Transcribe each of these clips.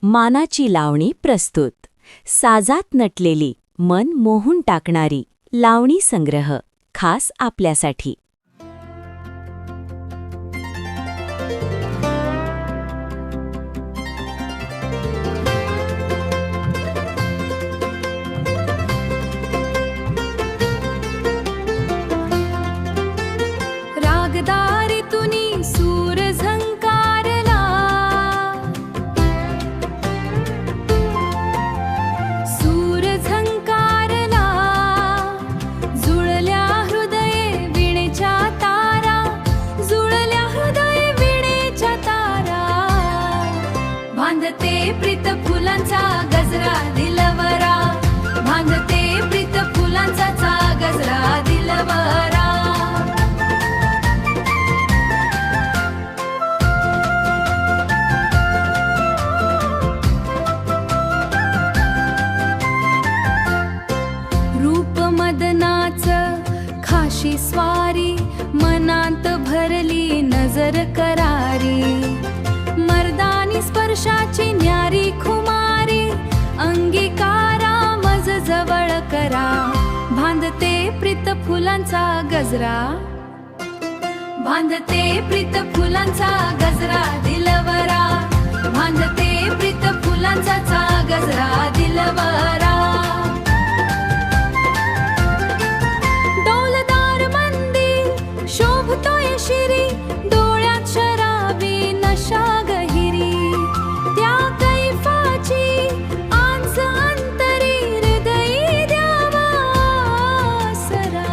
मानाची लावणी प्रस्तुत. साजात नटलेली, मन मोहून टाकणारी लावणी संग्रह खास आपल्यासाठी. रागदारीतुनी सूर झंकारला, सूर झंकारला. जुळल्या हृदये वीणेच्या तारा, जुळल्या हृदये वीणेच्या तारा. बांधते प्रीत फुलांचा गजरा दिलवरा, बांधते प्रीत फुलांचा गजरा दिलवरा. खाशी स्वारी मनांत भरली नजर करारी. मर्दानी स्पर्शाची न्यारी खुमारी, अंगीकारा मज जवळ करा. बांधते प्रीत फुलांचा गजरा, बांधते प्रीत फुलांचा गजरा दिलवरा, बांधते प्रीत फुलांचा गजरा दिलवरा. शोभतोय शिरी डोळ्यात शराबी नशा गहिरी. त्या कैफाची आंच अंतरी हृदयी द्यावा आसरा.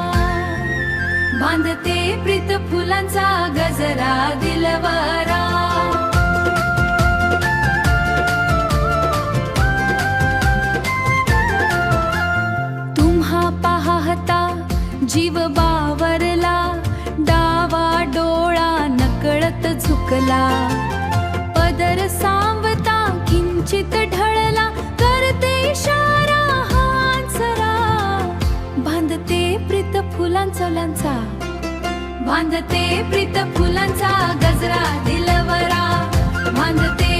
बांधते प्रीत फुलांचा गजरा दिलवरा. तुम्हा पाहता जीव बावरला, डावा डोळा नकळत झुकला. पदर सांवता किंचित ढळला, करते इशारा हांसरा. बांधते प्रीत फुलांचा, बांधते प्रीत फुलांचा गजरा दिलवरा, बांधते